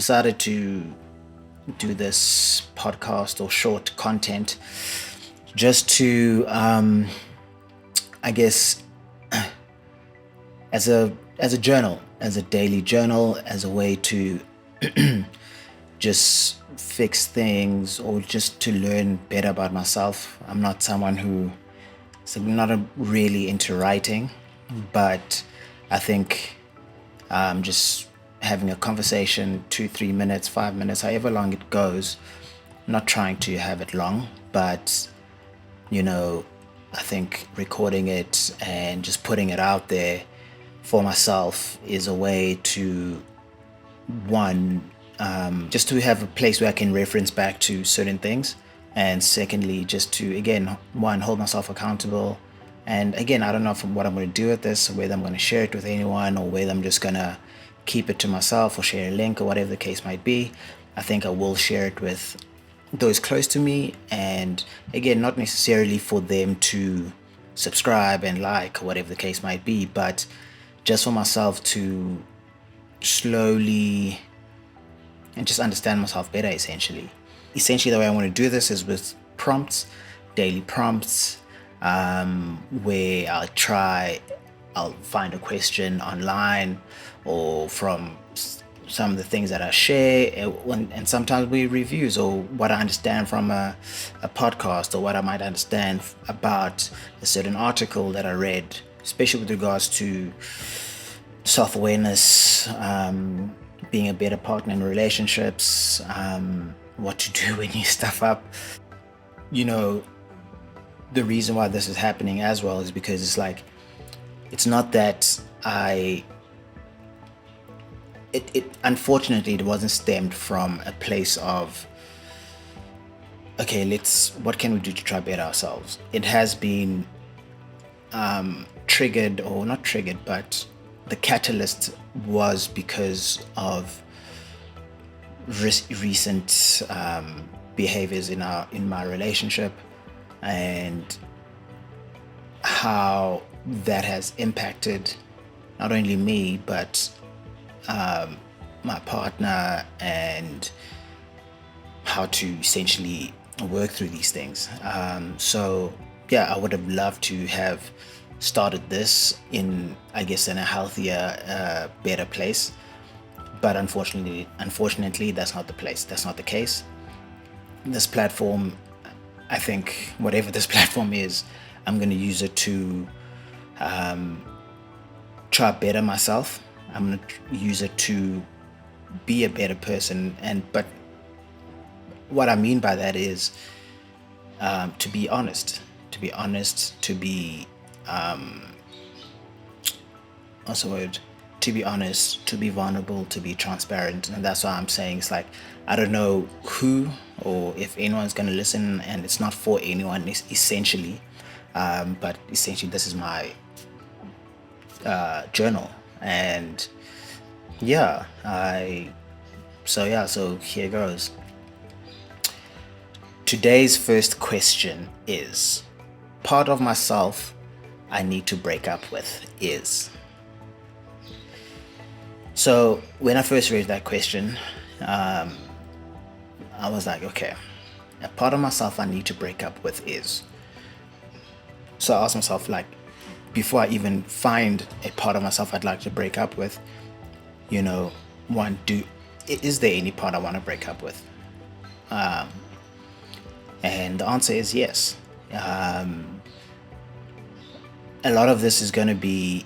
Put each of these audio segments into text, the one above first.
decided to do this podcast or short content just to, I guess, as a journal, as a daily journal, as a way to just fix things or just to learn better about myself. I'm not someone who not really into writing, but I think just having a conversation, 2-3 minutes, 5 minutes, however long it goes, not trying to have it long, but I think recording it and just putting it out there for myself is a way to, one, just to have a place where I can reference back to certain things, and secondly, just to, again, one, hold myself accountable. And again, I don't know what I'm going to do with this, whether I'm going to share it with anyone or whether I'm just going to keep it to myself or share a link or whatever the case might be. I think I will share it with those close to me, and again, not necessarily for them to subscribe and like or whatever the case might be, but just for myself to slowly and just understand myself better. Essentially the way I want to do this is with prompts, daily prompts, where I'll find a question online or from some of the things that I share, and sometimes we reviews or what I understand from a podcast, or what I might understand about a certain article that I read, especially with regards to self-awareness, being a better partner in relationships, what to do when you stuff up. The reason why this is happening as well is because it's not that unfortunately it wasn't stemmed from a place of, okay, what can we do to try better ourselves. It has been triggered, or not triggered, but the catalyst was because of recent behaviors in my relationship, and how that has impacted not only me but my partner, and how to essentially work through these things. So yeah, I would have loved to have started this in a healthier, better place, but unfortunately that's not the case. This platform, I think, whatever this platform is, I'm going to use it to try better myself. I'm going to use it to be a better person, but what I mean by that is to be honest, to be what's the word? To be honest, to be vulnerable, to be transparent. And that's why I'm saying it's I don't know who or if anyone's going to listen, and it's not for anyone essentially, but essentially this is my journal. And so here goes. Today's first question is, part of myself I need to break up with is. So when I first read that question, I was like, okay, a part of myself I need to break up with is. So I asked myself, before I even find a part of myself I'd like to break up with, is there any part I want to break up with? And the answer is yes. A lot of this is going to be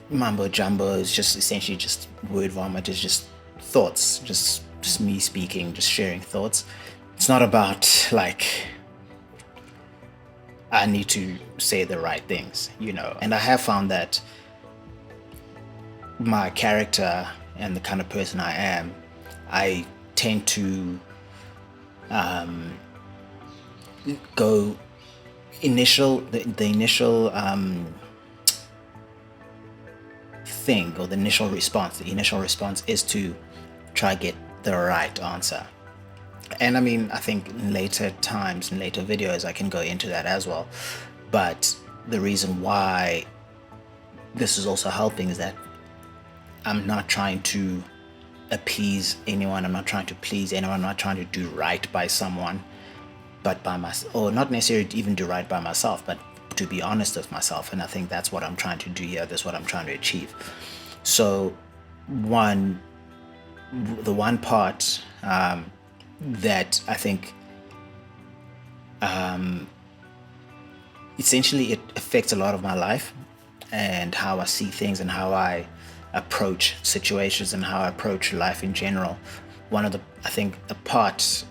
mumbo jumbo. It's just essentially just word vomit. It's just thoughts, just me speaking, just sharing thoughts. It's not about I need to say the right things, And I have found that my character and the kind of person I am, I tend to go the initial thing, or the initial response is to try get the right answer. And I think in later times, in later videos, I can go into that as well. But the reason why this is also helping is that I'm not trying to appease anyone. I'm not trying to please anyone. I'm not trying to do right by someone, but by myself, or not necessarily even do right by myself, but to be honest with myself. And I think that's what I'm trying to do here. That's what I'm trying to achieve. So, one, the one part that I think essentially it affects a lot of my life and how I see things and how I approach situations and how I approach life in general. One of the, I think, a part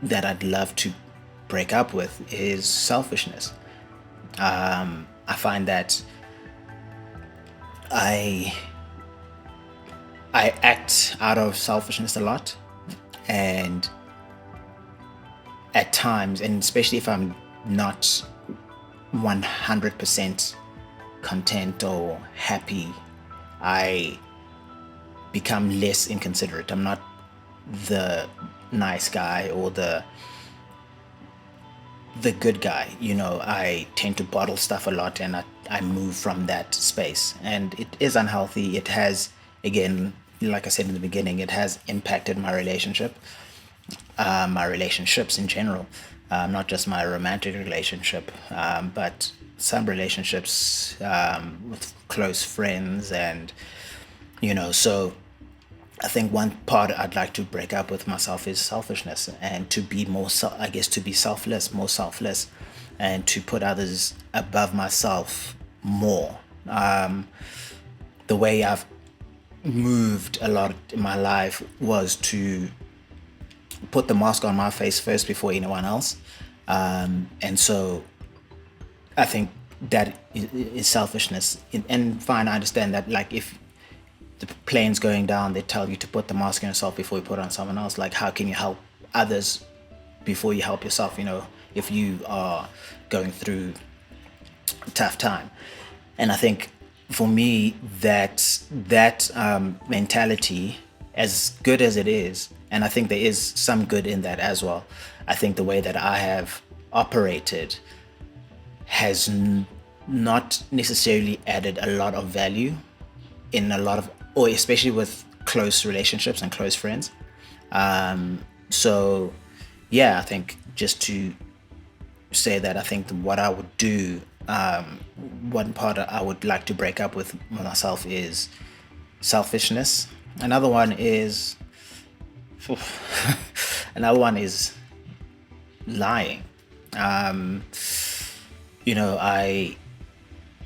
that I'd love to break up with is selfishness. I find that I I act out of selfishness a lot, and at times, and especially if I'm not 100% content or happy, I become less inconsiderate. I'm not the nice guy or the good guy. I tend to bottle stuff a lot, and I move from that space, and it is unhealthy. It has, again, like I said in the beginning, it has impacted my relationships in general, not just my romantic relationship, but some relationships with close friends, and so I think one part I'd like to break up with myself is selfishness, and to be more, I guess, to be selfless, more selfless, and to put others above myself more. The way I've moved a lot in my life was to put the mask on my face first before anyone else. And so I think that is selfishness. And fine, I understand that, like, if the plane's going down, they tell you to put the mask on yourself before you put it on someone else. Like, how can you help others before you help yourself, if you are going through a tough time? And I think for me, that mentality, as good as it is, and I think there is some good in that as well, I think the way that I have operated has not necessarily added a lot of value in a lot of, or especially with close relationships and close friends. So yeah, I think just to say that I think what I would do, one part I would like to break up with myself is selfishness. Another one is another one is lying. I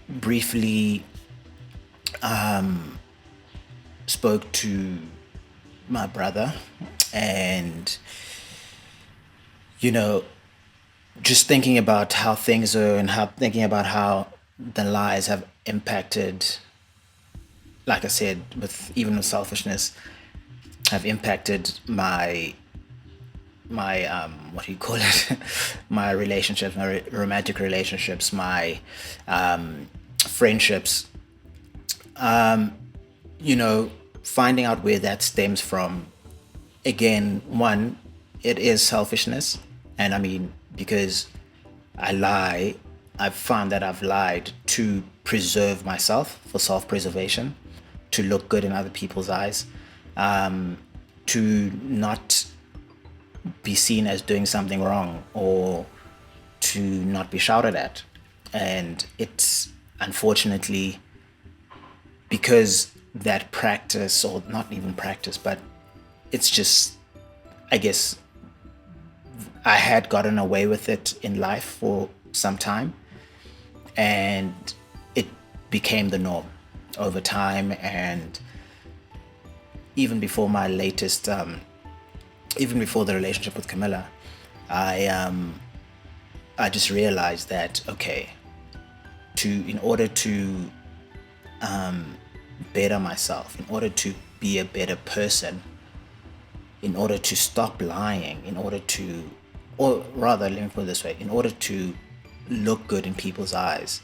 briefly spoke to my brother, and just thinking about how things are, and thinking about how the lies have impacted, like I said, with selfishness, have impacted my what do you call it, my relationships, my romantic relationships, my friendships. Finding out where that stems from. Again, one, it is selfishness, and I mean, because I've found that I've lied to preserve myself, for self-preservation, to look good in other people's eyes, to not be seen as doing something wrong, or to not be shouted at. And it's unfortunately because that practice, or not even practice, but it's just, I guess, I had gotten away with it in life for some time, and it became the norm over time. And even before my latest, even before the relationship with Camilla, I just realized that, okay, in order to better myself, in order to be a better person, in order to stop lying, or rather, let me put it this way, in order to look good in people's eyes,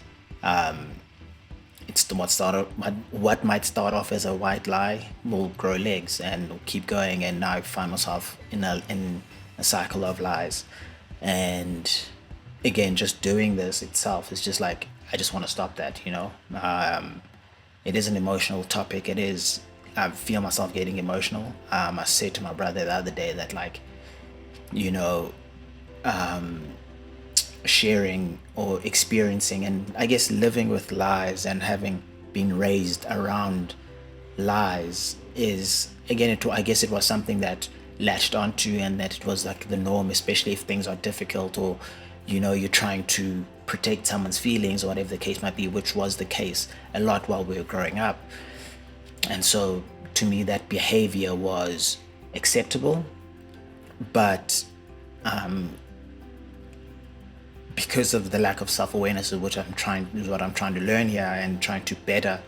it's what might start off as a white lie will grow legs and will keep going, and now I find myself in a cycle of lies. And again, just doing this itself is just like, I just want to stop that. It is an emotional topic. It is I feel myself getting emotional. I said to my brother the other day that, like, you know, sharing or experiencing and I guess living with lies and having been raised around lies is, again, I guess it was something that latched onto, and that it was like the norm, especially if things are difficult, or you're trying to protect someone's feelings or whatever the case might be, which was the case a lot while we were growing up. And so to me that behavior was acceptable, but because of the lack of self-awareness, of which what I'm trying to learn here and trying to better,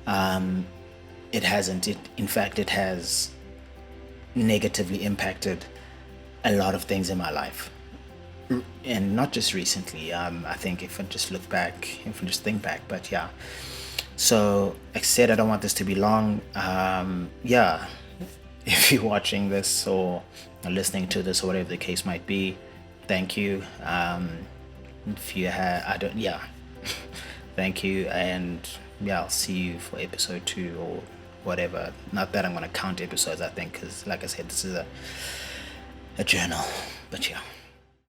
it hasn't. In fact, it has negatively impacted a lot of things in my life, and not just recently. I think if I just think back, but yeah. So, like I said, I don't want this to be long. Yeah, if you're watching this or listening to this or whatever the case might be, thank you. If you have, I don't, yeah, thank you, and yeah, I'll see you for episode 2 or whatever. Not that I'm gonna count episodes, I think, because like I said, this is a journal, but yeah.